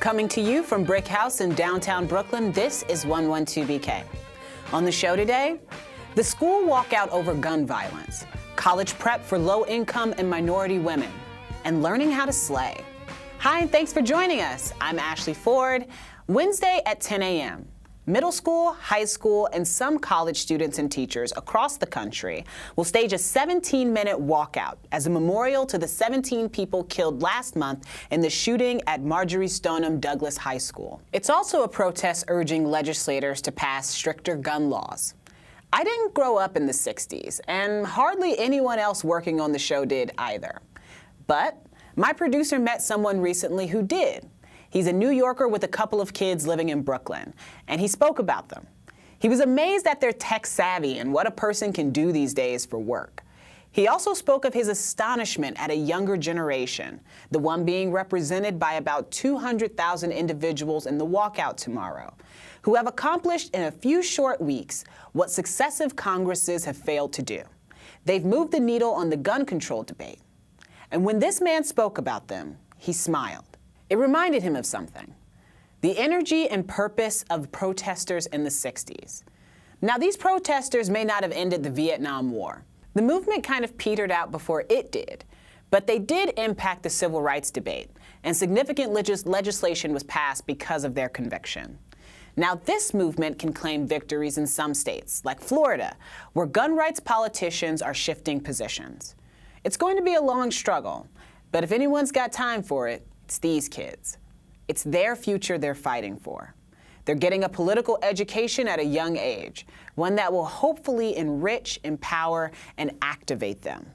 Coming to you from BRIC House in downtown Brooklyn, this is 112BK. On the show today, the school walkout over gun violence, college prep for low-income and minority women, and learning how to slay. Hi, and thanks for joining us. I'm Ashley Ford. Wednesday at 10 a.m. Middle school, high school, and some college students and teachers across the country will stage a 17-minute walkout as a memorial to the 17 people killed last month in the shooting at Marjorie Stoneman Douglas High School. It's also a protest urging legislators to pass stricter gun laws. I didn't grow up in the 60s, and hardly anyone else working on the show did either. But my producer met someone recently who did. He's a New Yorker with a couple of kids living in Brooklyn, and he spoke about them. He was amazed at their tech savvy and what a person can do these days for work. He also spoke of his astonishment at a younger generation, the one being represented by about 200,000 individuals in the walkout tomorrow, who have accomplished in a few short weeks what successive Congresses have failed to do. They've moved the needle on the gun control debate. And when this man spoke about them, he smiled. It reminded him of something, the energy and purpose of protesters in the 60s. Now, these protesters may not have ended the Vietnam War. The movement kind of petered out before it did, but they did impact the civil rights debate, and significant legislation was passed because of their conviction. Now, this movement can claim victories in some states, like Florida, where gun rights politicians are shifting positions. It's going to be a long struggle, but if anyone's got time for it, it's these kids. It's their future they're fighting for. They're getting a political education at a young age, one that will hopefully enrich, empower, and activate them.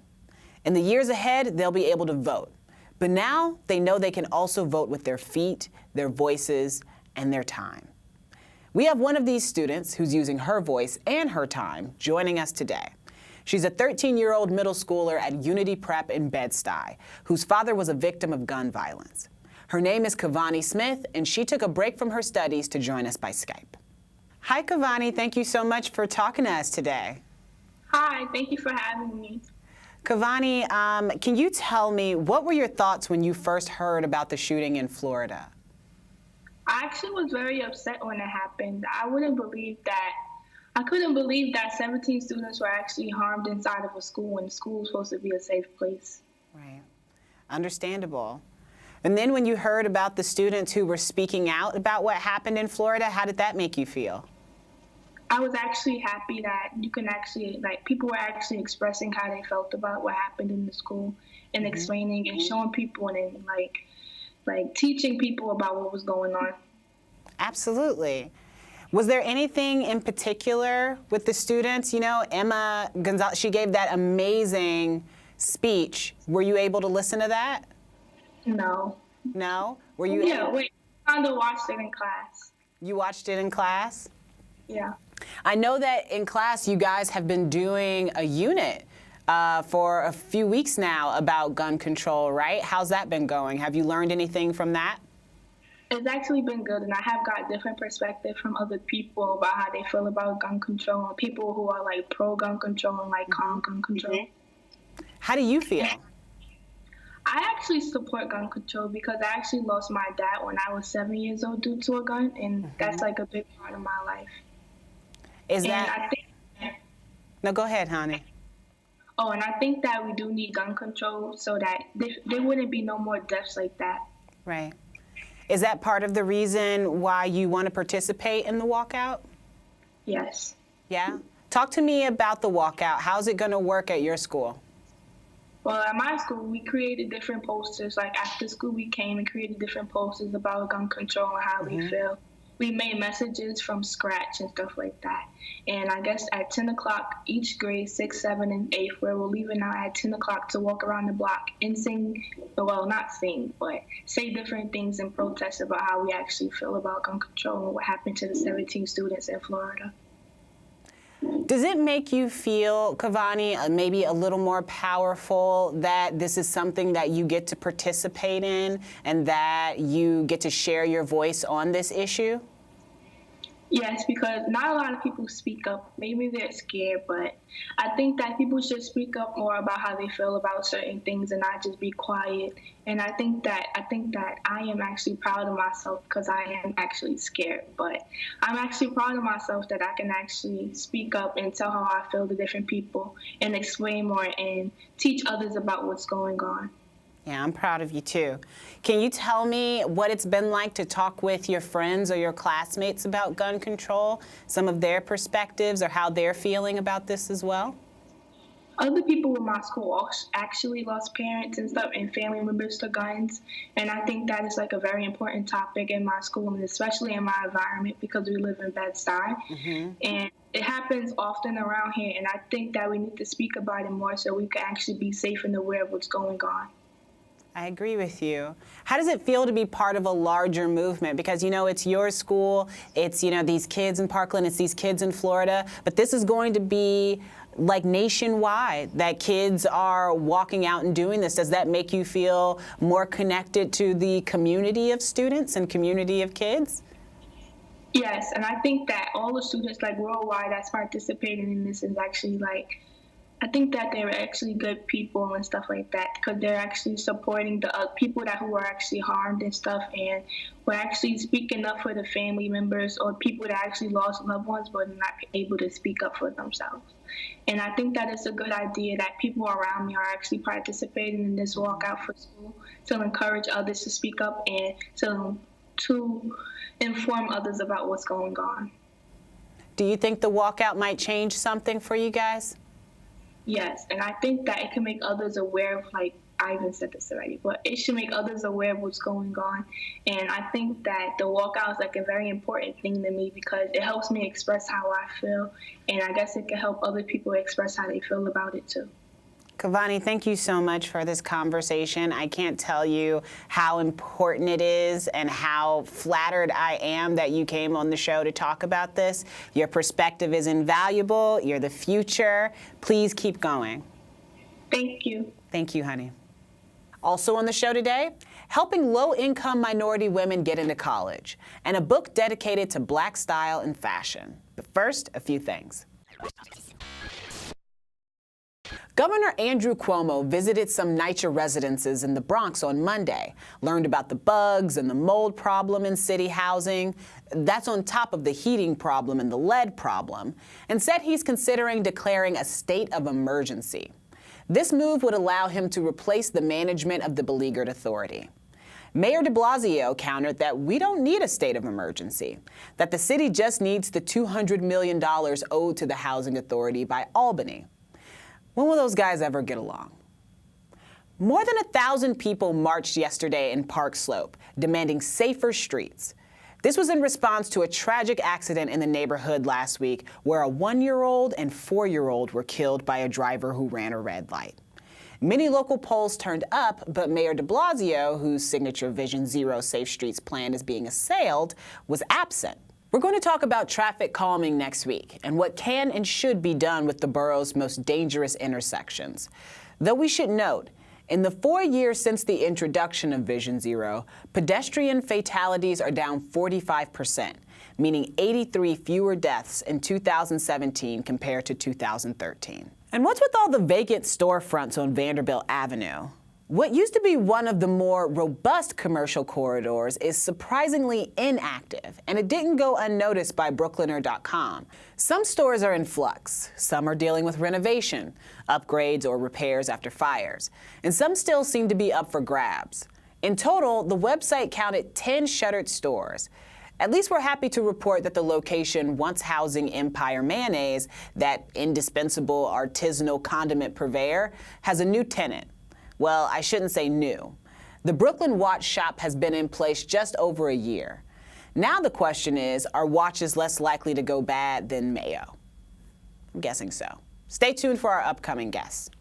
In the years ahead, they'll be able to vote. But now they know they can also vote with their feet, their voices, and their time. We have one of these students who's using her voice and her time joining us today. She's a 13-year-old middle schooler at Unity Prep in Bed-Stuy, whose father was a victim of gun violence. Her name is Kavonni Smith, and she took a break from her studies to join us by Skype. Hi, Kavonni. Thank you so much for talking to us today. Hi, thank you for having me. Kavonni, can you tell me, what were your thoughts when you first heard about the shooting in Florida? I actually was very upset when it happened. I couldn't believe that 17 students were actually harmed inside of a school when the school was supposed to be a safe place. Right. Understandable. And then when you heard about the students who were speaking out about what happened in Florida, how did that make you feel? I was actually happy that people were actually expressing how they felt about what happened in the school and explaining and showing people and teaching people about what was going on. Absolutely. Was there anything in particular with the students? You know, Emma Gonzalez, she gave that amazing speech. Were you able to listen to that? No. No? Were you? Yeah, wait. I kind of watched it in class. You watched it in class? Yeah. I know that in class you guys have been doing a unit for a few weeks now about gun control, right? How's that been going? Have you learned anything from that? It's actually been good, and I have got different perspectives from other people about how they feel about gun control, and people who are pro-gun control and con-gun control. How do you feel? I actually support gun control because I actually lost my dad when I was 7 years old due to a gun, and that's a big part of my life. No, go ahead, honey. Oh, and I think that we do need gun control so that there wouldn't be no more deaths like that. Right. Is that part of the reason why you want to participate in the walkout? Yes. Yeah? Talk to me about the walkout. How's it going to work at your school? Well, at my school, we created different posters. After school, we came and created different posters about gun control and how we feel. We made messages from scratch and stuff like that. And I guess at 10 o'clock, each grade, 6, 7, and 8, where we're leaving out at 10 o'clock to walk around the block and sing, well, not sing, but say different things and protest about how we actually feel about gun control and what happened to the 17 students in Florida. Does it make you feel, Kavonni, maybe a little more powerful that this is something that you get to participate in and that you get to share your voice on this issue? Yes, because not a lot of people speak up. Maybe they're scared, but I think that people should speak up more about how they feel about certain things and not just be quiet. And I think that I am actually proud of myself because I am actually scared. But I'm actually proud of myself that I can actually speak up and tell how I feel to different people and explain more and teach others about what's going on. Yeah, I'm proud of you too. Can you tell me what it's been like to talk with your friends or your classmates about gun control, some of their perspectives or how they're feeling about this as well? Other people in my school actually lost parents and stuff and family members to guns. And I think that is like a very important topic in my school and especially in my environment because we live in Bed-Stuy. And it happens often around here. And I think that we need to speak about it more so we can actually be safe and aware of what's going on. I agree with you. How does it feel to be part of a larger movement? Because, you know, it's your school, it's, you know, these kids in Parkland, it's these kids in Florida, but this is going to be like nationwide, that kids are walking out and doing this. Does that make you feel more connected to the community of students and community of kids? Yes, and I think that all the students like worldwide that's participating in this is actually like, I think that they're actually good people and stuff like that because they're actually supporting the people who are actually harmed and stuff, and we're actually speaking up for the family members or people that actually lost loved ones but not able to speak up for themselves. And I think that it's a good idea that people around me are actually participating in this walkout for school to encourage others to speak up and to inform others about what's going on. Do you think the walkout might change something for you guys? Yes, and I think that it can make others aware of, like, I even said this already, but it should make others aware of what's going on. And I think that the walkout is like a very important thing to me because it helps me express how I feel, and I guess it can help other people express how they feel about it too. Kavonni, thank you so much for this conversation. I can't tell you how important it is and how flattered I am that you came on the show to talk about this. Your perspective is invaluable. You're the future. Please keep going. Thank you. Thank you, honey. Also on the show today, helping low-income minority women get into college, and a book dedicated to Black style and fashion. But first, a few things. Governor Andrew Cuomo visited some NYCHA residences in the Bronx on Monday, learned about the bugs and the mold problem in city housing. That's on top of the heating problem and the lead problem, and said he's considering declaring a state of emergency. This move would allow him to replace the management of the beleaguered authority. Mayor de Blasio countered that we don't need a state of emergency, that the city just needs the $200 million owed to the housing authority by Albany. When will those guys ever get along? More than 1,000 people marched yesterday in Park Slope, demanding safer streets. This was in response to a tragic accident in the neighborhood last week where a 1-year-old and 4-year-old were killed by a driver who ran a red light. Many local polls turned up, but Mayor de Blasio, whose signature Vision Zero Safe Streets plan is being assailed, was absent. We're going to talk about traffic calming next week and what can and should be done with the borough's most dangerous intersections. Though we should note, in the 4 years since the introduction of Vision Zero, pedestrian fatalities are down 45%, meaning 83 fewer deaths in 2017 compared to 2013. And what's with all the vacant storefronts on Vanderbilt Avenue? What used to be one of the more robust commercial corridors is surprisingly inactive, and it didn't go unnoticed by Brooklyner.com. Some stores are in flux, some are dealing with renovation, upgrades, or repairs after fires, and some still seem to be up for grabs. In total, the website counted 10 shuttered stores. At least we're happy to report that the location once housing Empire Mayonnaise, that indispensable artisanal condiment purveyor, has a new tenant. Well, I shouldn't say new. The Brooklyn Watch shop has been in place just over a year. Now the question is, are watches less likely to go bad than Mayo? I'm guessing so. Stay tuned for our upcoming guests.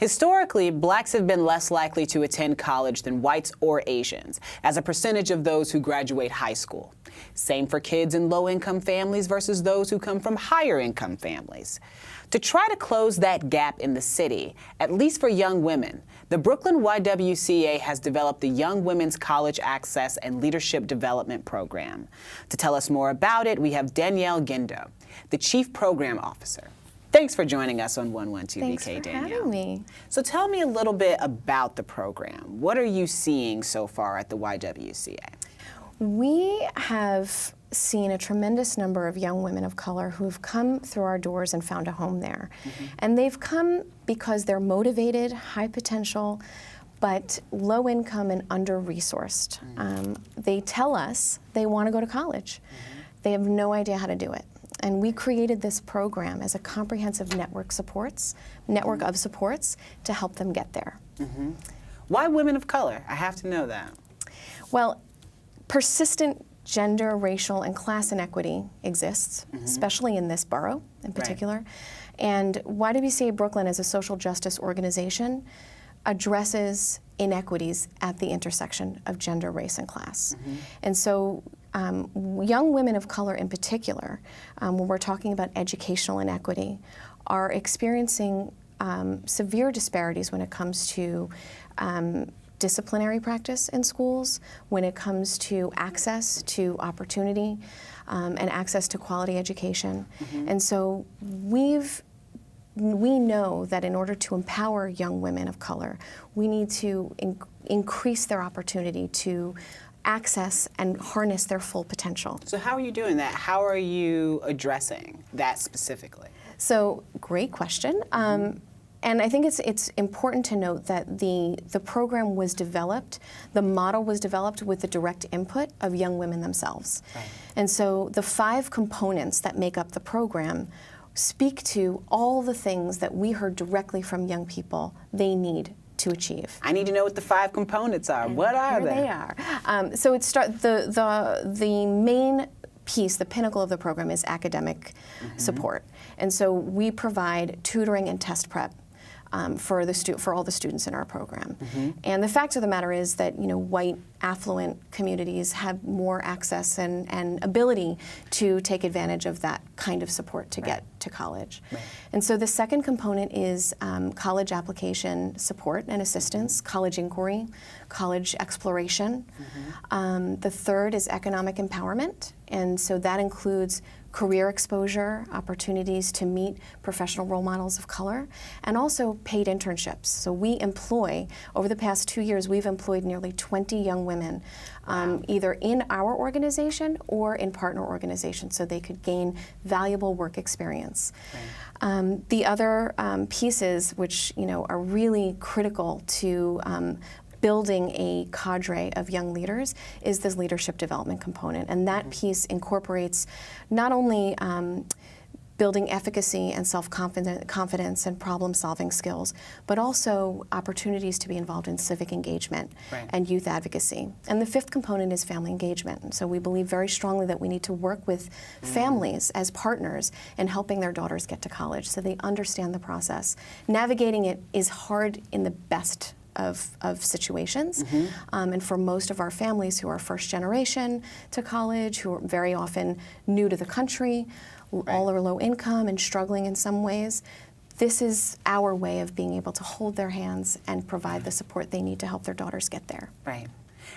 Historically, blacks have been less likely to attend college than whites or Asians, as a percentage of those who graduate high school. Same for kids in low-income families versus those who come from higher-income families. To try to close that gap in the city, at least for young women, the Brooklyn YWCA has developed the Young Women's College Access and Leadership Development Program. To tell us more about it, we have Danielle Guindo, the Chief Program Officer. Thanks for joining us on 112BK, Thanks for Danielle. having me. So tell me a little bit about the program. What are you seeing so far at the YWCA? We have seen a tremendous number of young women of color who have come through our doors and found a home there. And they've come because they're motivated, high potential, but low income and under-resourced. They tell us they want to go to college. They have no idea how to do it. And we created this program as a comprehensive network of supports to help them get there. Why women of color? I have to know that. Well, persistent gender, racial, and class inequity exists, especially in this borough in particular. And YWCA Brooklyn, as a social justice organization, addresses inequities at the intersection of gender, race, and class. And so young women of color in particular, when we're talking about educational inequity, are experiencing severe disparities when it comes to disciplinary practice in schools, when it comes to access to opportunity and access to quality education. And so we know that in order to empower young women of color, we need to increase their opportunity to access and harness their full potential. So how are you doing that? How are you addressing that specifically? So, great question. And I think it's important to note that the program was developed, the model was developed with the direct input of young women themselves. And so the 5 components that make up the program speak to all the things that we heard directly from young people they need to achieve. I need to know what the 5 components are. And what are they? They are. So the main piece, the pinnacle of the program, is academic support. And so we provide tutoring and test prep for all the students in our program. And the fact of the matter is that white affluent communities have more access and ability to take advantage of that kind of support to get to college. And so the second component is college application support and assistance, college inquiry, college exploration. The third is economic empowerment, and so that includes career exposure, opportunities to meet professional role models of color, and also paid internships. So we employ, over the past 2 years, we've employed nearly 20 young women, either in our organization or in partner organizations, so they could gain valuable work experience. The other pieces, which are really critical to building a cadre of young leaders, is this leadership development component. And that piece incorporates not only building efficacy and self-confidence and problem-solving skills, but also opportunities to be involved in civic engagement and youth advocacy. And the 5th component is family engagement. And so we believe very strongly that we need to work with families as partners in helping their daughters get to college so they understand the process. Navigating it is hard in the best of situations. And for most of our families who are first generation to college, who are very often new to the country, all are low income and struggling in some ways, this is our way of being able to hold their hands and provide the support they need to help their daughters get there.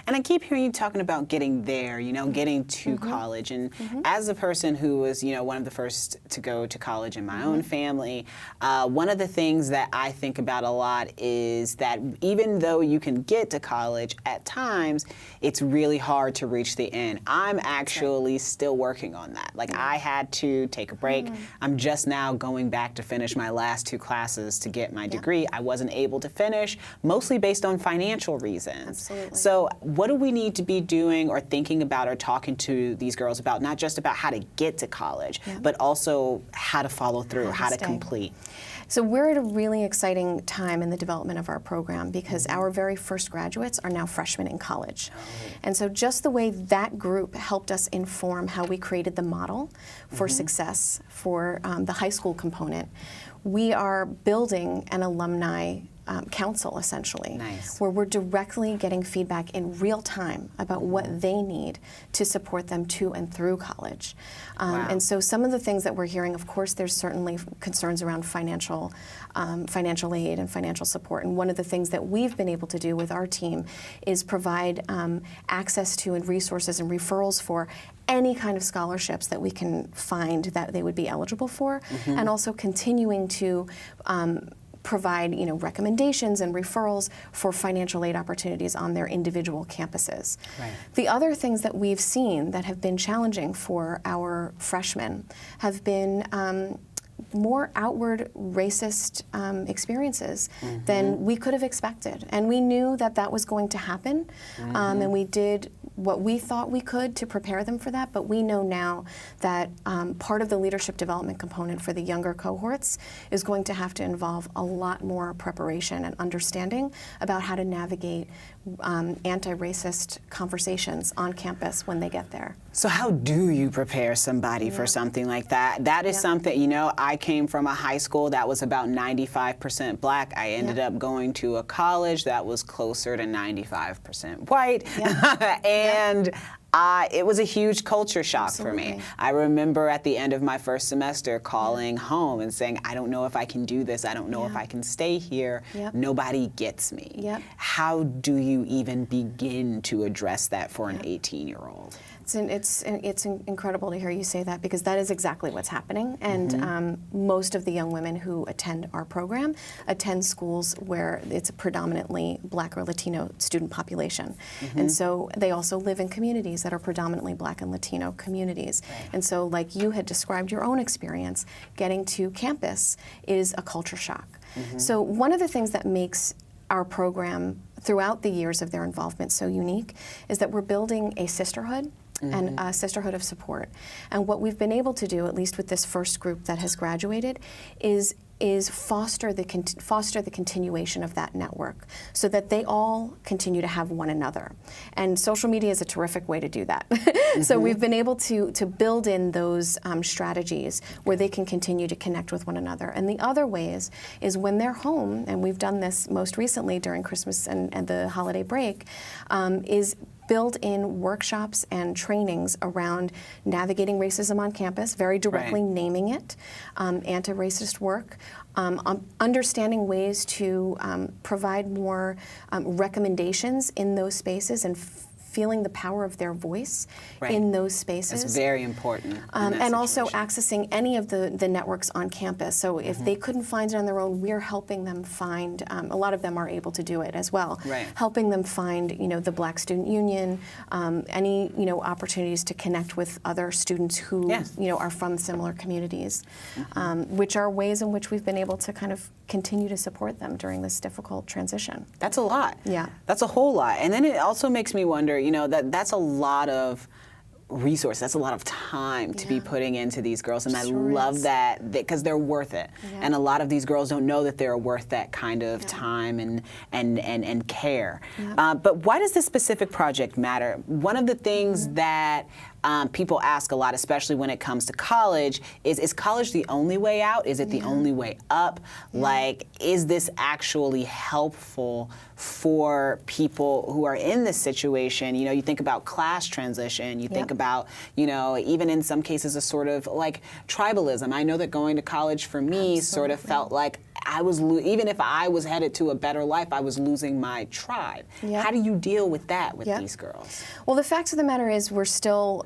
And I keep hearing you talking about getting there, getting to college. And as a person who was, one of the first to go to college in my own family, one of the things that I think about a lot is that even though you can get to college, at times it's really hard to reach the end. I'm actually still working on that. Like, I had to take a break. I'm just now going back to finish my last 2 classes to get my degree. I wasn't able to finish, mostly based on financial reasons. So what do we need to be doing or thinking about or talking to these girls about, not just about how to get to college, but also how to follow through, how to complete? So we're at a really exciting time in the development of our program because our very first graduates are now freshmen in college. And so just the way that group helped us inform how we created the model for success for the high school component, we are building an alumni council, essentially, Nice. where we're directly getting feedback in real time about what they need to support them to and through college. Wow. And so some of the things that we're hearing, of course, there's certainly concerns around financial aid and financial support. And one of the things that we've been able to do with our team is provide access to and resources and referrals for any kind of scholarships that we can find that they would be eligible for, and also continuing to provide, recommendations and referrals for financial aid opportunities on their individual campuses. Right. The other things that we've seen that have been challenging for our freshmen have been more outward racist experiences than we could have expected. And we knew that that was going to happen, and we did what we thought we could to prepare them for that, but we know now that part of the leadership development component for the younger cohorts is going to have to involve a lot more preparation and understanding about how to navigate anti-racist conversations on campus when they get there. So how do you prepare somebody for something like that? That is something, I came from a high school that was about 95% black. I ended up going to a college that was closer to 95% white. And it was a huge culture shock for me. I remember at the end of my first semester calling home and saying, I don't know if I can do this. I don't know if I can stay here. Nobody gets me. How do you even begin to address that for an 18-year-old? It's incredible to hear you say that, because that is exactly what's happening. And most of the young women who attend our program attend schools where it's a predominantly black or Latino student population. And so they also live in communities that are predominantly black and Latino communities. And so, like you had described your own experience, getting to campus is a culture shock. So one of the things that makes our program throughout the years of their involvement so unique is that we're building a sisterhood and a sisterhood of support. And what we've been able to do, at least with this first group that has graduated, is foster the continuation of that network so that they all continue to have one another. And social media is a terrific way to do that. So we've been able to build in those strategies where they can continue to connect with one another. And the other ways is when they're home, and we've done this most recently during Christmas and the holiday break, is build in workshops and trainings around navigating racism on campus, very directly naming it, anti-racist work, understanding ways to provide more recommendations in those spaces and feeling the power of their voice in those spaces. That's very important. And also accessing any of the networks on campus. So if they couldn't find it on their own, we're helping them find, a lot of them are able to do it as well, helping them find, the Black Student Union, any, opportunities to connect with other students who, are from similar communities, which are ways in which we've been able to kind of continue to support them during this difficult transition. That's a lot. Yeah. That's a whole lot. And then it also makes me wonder, that's a lot of resource. That's a lot of time to be putting into these girls, and I love that because they're worth it. And a lot of these girls don't know that they're worth that kind of time and care. But why does this specific project matter? One of the things that people ask a lot, especially when it comes to college, is college the only way out? Is it the only way up? Like, is this actually helpful for people who are in this situation? You think about class transition, you think about, even in some cases a sort of like tribalism. I know that going to college for me sort of felt like I was, even if I was headed to a better life, I was losing my tribe. How do you deal with that with these girls? Well, the fact of the matter is we're still,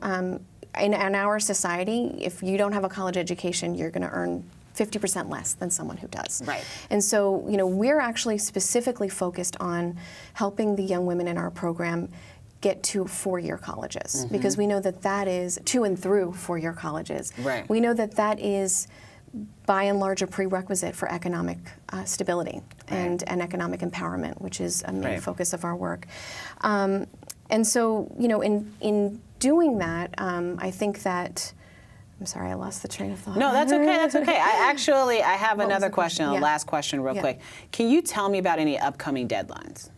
in our society, if you don't have a college education, you're going to earn 50% less than someone who does. And so, we're actually specifically focused on helping the young women in our program get to four-year colleges, because we know that that is to and through four-year colleges. We know that that is by and large a prerequisite for economic stability and economic empowerment, which is a main focus of our work. And so, in doing that, I think that, I'm sorry, I lost the train of thought. No, that's okay, that's okay. I have another question, a last question real quick. Can you tell me about any upcoming deadlines?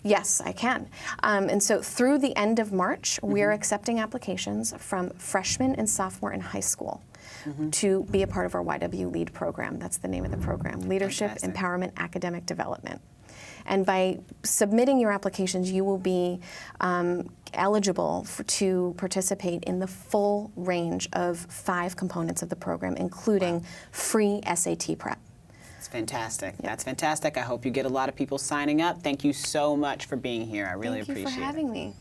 Yes, I can. And so through the end of March, we're accepting applications from freshmen and sophomore in high school. to be a part of our YW LEAD program. That's the name of the program, Leadership, Fantastic. Empowerment, Academic Development. And by submitting your applications, you will be eligible to participate in the full range of 5 components of the program, including free SAT prep. It's fantastic. That's fantastic. I hope you get a lot of people signing up. Thank you so much for being here. I really appreciate it. Thank you for having me.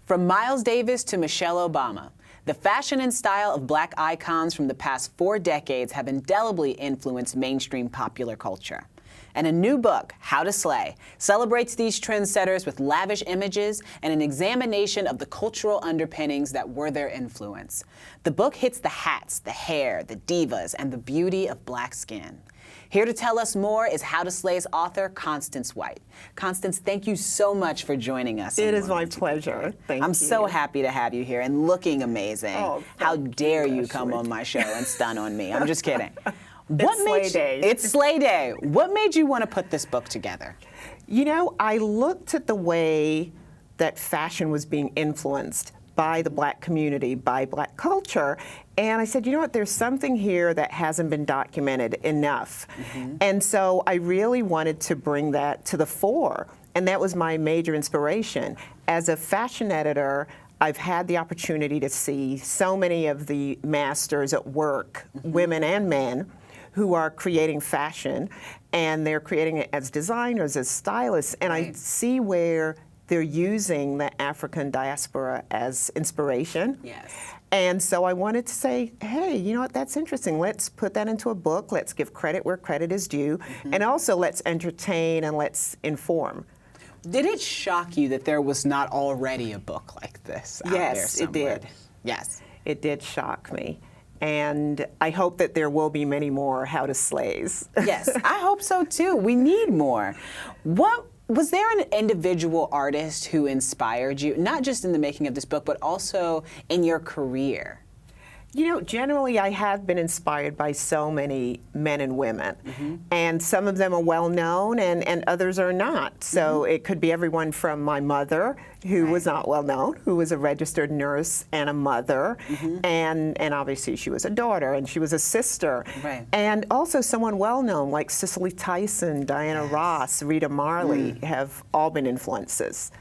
From Miles Davis to Michelle Obama, the fashion and style of Black icons from the past 4 decades have indelibly influenced mainstream popular culture. And a new book, How to Slay, celebrates these trendsetters with lavish images and an examination of the cultural underpinnings that were their influence. The book hits the hats, the hair, the divas, and the beauty of Black skin. Here to tell us more is How to Slay's author, Constance White. Constance, thank you so much for joining us. It is my pleasure. Thank you. I'm so happy to have you here and looking amazing. Oh, how dare you Ashley. come on my show and stun on me? I'm just kidding. It's Slay Day. It's Slay Day. What made you want to put this book together? You know, I looked at the way that fashion was being influenced by the Black community, by Black culture, and I said, you know what, there's something here that hasn't been documented enough. And so I really wanted to bring that to the fore, and that was my major inspiration. As a fashion editor, I've had the opportunity to see so many of the masters at work, women and men, who are creating fashion, and they're creating it as designers, as stylists, and I see where they're using the African diaspora as inspiration. Yes. And so I wanted to say, hey, you know what, that's interesting. Let's put that into a book. Let's give credit where credit is due. And also let's entertain and let's inform. Did it shock you that there was not already a book like this out there Yes, somewhere? it did. Yes. It did shock me. And I hope that there will be many more How to Slays. Yes, I hope so too. We need more. Was there an individual artist who inspired you, not just in the making of this book, but also in your career? You know, generally I have been inspired by so many men and women, and some of them are well known and others are not. So it could be everyone from my mother, who was not well known, who was a registered nurse and a mother, and obviously she was a daughter and she was a sister, and also someone well known like Cicely Tyson, Diana Ross, Rita Marley have all been influences.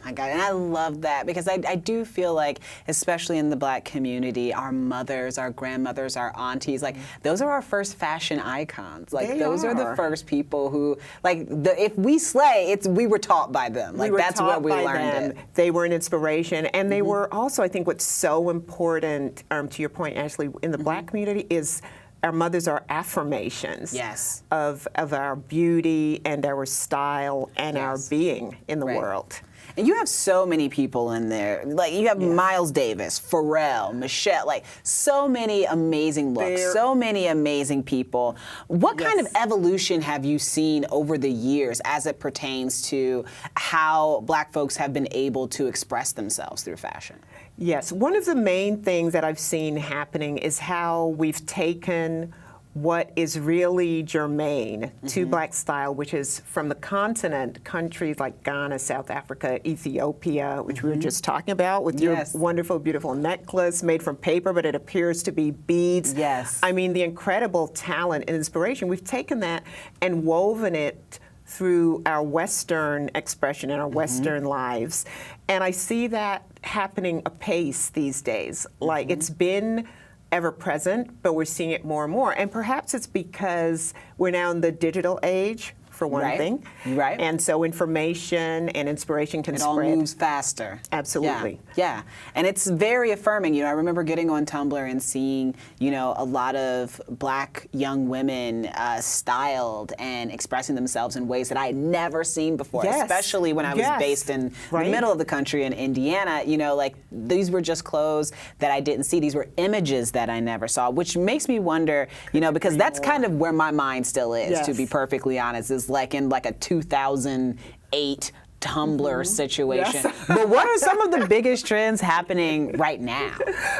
My God, and I love that because I do feel like, especially in the Black community, our mothers, our grandmothers, our aunties, like those are our first fashion icons. Like those are the first people who, like, if we slay, we were taught by them. Like that's where we learned it. They were an inspiration, and they were also, I think, what's so important, to your point, Ashley, in the Black community is our mothers are affirmations of our beauty and our style and our being in the world. And you have so many people in there. Like you have Miles Davis, Pharrell, Michelle, like so many amazing looks, so many amazing people. What kind of evolution have you seen over the years as it pertains to how Black folks have been able to express themselves through fashion? Yes, one of the main things that I've seen happening is how we've taken what is really germane to Black style, which is from the continent, countries like Ghana, South Africa, Ethiopia, which we were just talking about, with your wonderful, beautiful necklace made from paper, but it appears to be beads. Yes. I mean, the incredible talent and inspiration, we've taken that and woven it through our Western expression and our Western lives. And I see that happening apace these days. Like it's been ever present, but we're seeing it more and more. And perhaps it's because we're now in the digital age, for one thing. Right. And so information and inspiration can spread. It all moves faster. Absolutely. Yeah. And it's very affirming. You know, I remember getting on Tumblr and seeing, you know, a lot of Black young women styled and expressing themselves in ways that I had never seen before, especially when I was based in the middle of the country in Indiana. You know, like these were just clothes that I didn't see. These were images that I never saw, which makes me wonder, you know, because that's kind of where my mind still is, to be perfectly honest, is like in like a 2008 Tumblr situation. Yes. But what are some of the biggest trends happening right now?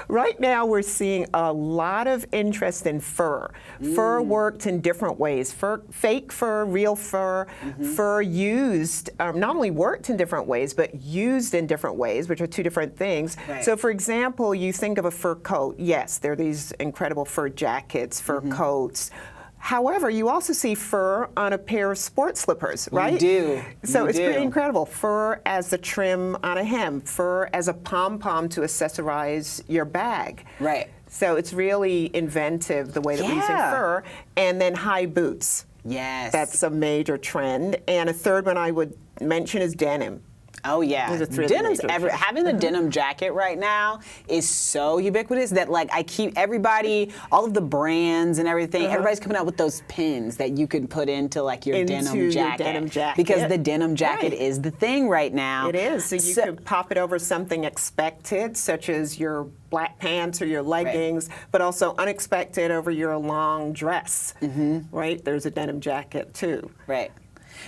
Right now, we're seeing a lot of interest in fur. Fur worked in different ways. Fake fur, real fur, fur used, not only worked in different ways, but used in different ways, which are two different things. Right. So, for example, you think of a fur coat. Yes, there are these incredible fur jackets, fur coats. However, you also see fur on a pair of sports slippers, right? You do. So You it's pretty do. incredible. Fur as the trim on a hem, fur as a pom-pom to accessorize your bag. Right. So it's really inventive the way that we're using Yeah. fur. And then high boots. Yes. That's a major trend. And a third one I would mention is denim. Oh yeah, Those are three of the denim's major trends. having the denim jacket right now is so ubiquitous that like I keep everybody, all of the brands and everything, everybody's coming out with those pins that you can put into like your Into denim your jacket. denim jacket. Because the denim jacket Right. is the thing right now. It is. So you could pop it over something expected, such as your black pants or your leggings, but also unexpected over your long dress. Right? There's a denim jacket too. Right.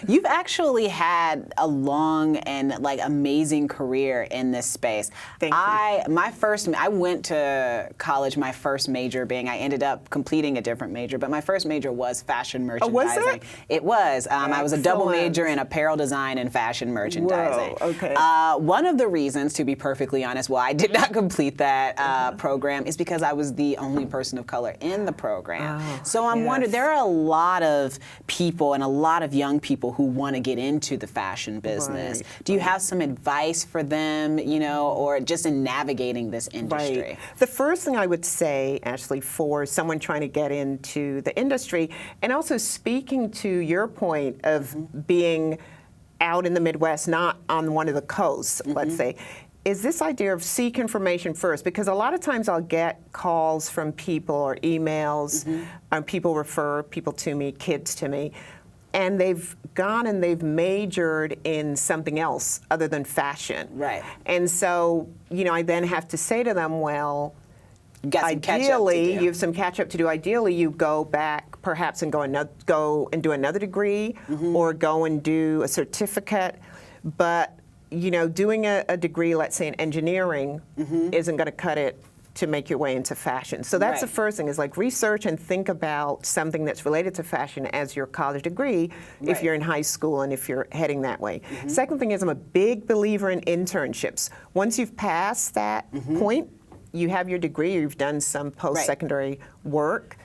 You've actually had a long and like amazing career in this space. Thank you. I went to college, my first major being, I ended up completing a different major, but my first major was fashion merchandising. was it? It was. I was a double Excellent. major in apparel design and fashion merchandising. Whoa, okay. One of the reasons, to be perfectly honest, why I did not complete that program is because I was the only person of color in the program. Oh, so I'm wondering, yes. there are a lot of people and a lot of young people who want to get into the fashion business. Right, Do you have some advice for them, you know, or just in navigating this industry? Right. The first thing I would say, Ashley, for someone trying to get into the industry, and also speaking to your point of being out in the Midwest, not on one of the coasts, let's say, is this idea of seek information first. Because a lot of times I'll get calls from people or emails, people refer people to me, kids to me, and they've gone and they've majored in something else other than fashion. Right. And so, you know, I then have to say to them, well, You got some catch up to ideally, do. you have some catch up to do. Ideally, you go back perhaps and go and do another degree or go and do a certificate. But, you know, doing a degree, let's say in engineering, isn't going to cut it to make your way into fashion. So that's the Right. first thing, is like research and think about something that's related to fashion as your college degree if Right. you're in high school and if you're heading that way. Second thing is, I'm a big believer in internships. Once you've passed that point, you have your degree, or you've done some post-secondary work,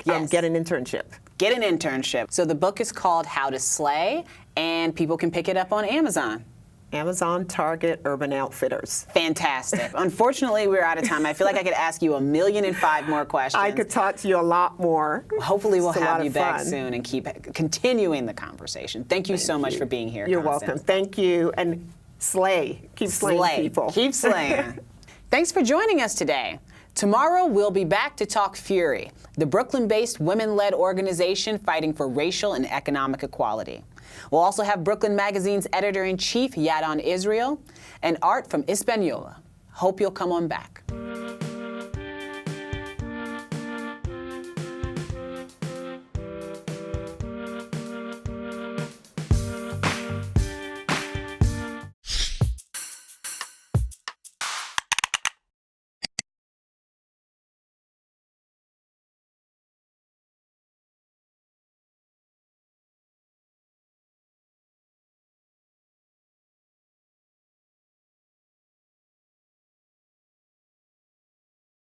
Yes. get an internship. Get an internship. So the book is called How to Slay, and people can pick it up on Amazon. Amazon, Target, Urban Outfitters. Fantastic. Unfortunately, we're out of time. I feel like I could ask you 1,000,005 more questions. I could talk to you a lot more. Hopefully, we'll It's a lot have you of back fun. soon and keep continuing the conversation. Thank you so much for being here, You're Constance. welcome. Thank you. And slay. Keep slaying people. Keep slaying. Thanks for joining us today. Tomorrow, we'll be back to talk Fury, the Brooklyn-based women-led organization fighting for racial and economic equality. We'll also have Brooklyn Magazine's editor-in-chief, Yadon Israel, and art from Hispaniola. Hope you'll come on back.